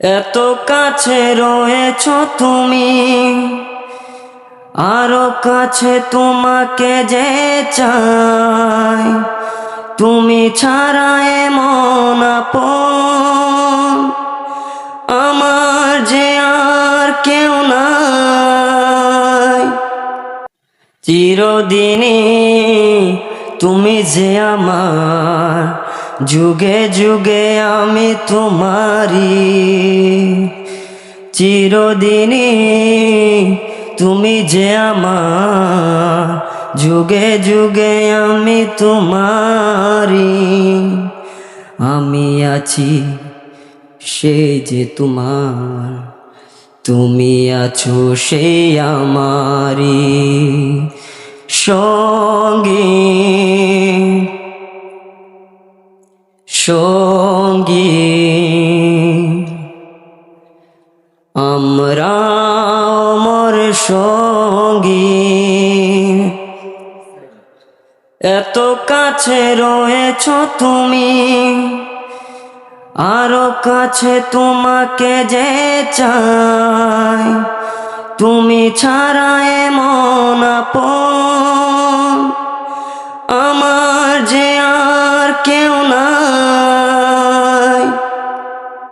এত কাছে রয়েছ তুমি, আরো কাছে তোমাকে যে চাই। তুমি ছাড়া এমন আপন আমার যে আর কেউ নাই। চিরদিনই তুমি যে আমার, যুগে যুগে আমি তোমারি। চিরদিনই তুমি যে আমার, যুগে যুগে আমি তোমারি। আমি আছি সেই যে তোমার, তুমি আছো সেই আমারি সঙ্গী সঙ্গী। আমরা অমর সঙ্গী। এত কাছে রয়েছ তুমি, আরো কাছে তোমাকে যে চাই। তুমি ছাড়া এমন আপন আমার যে আর কেউ না।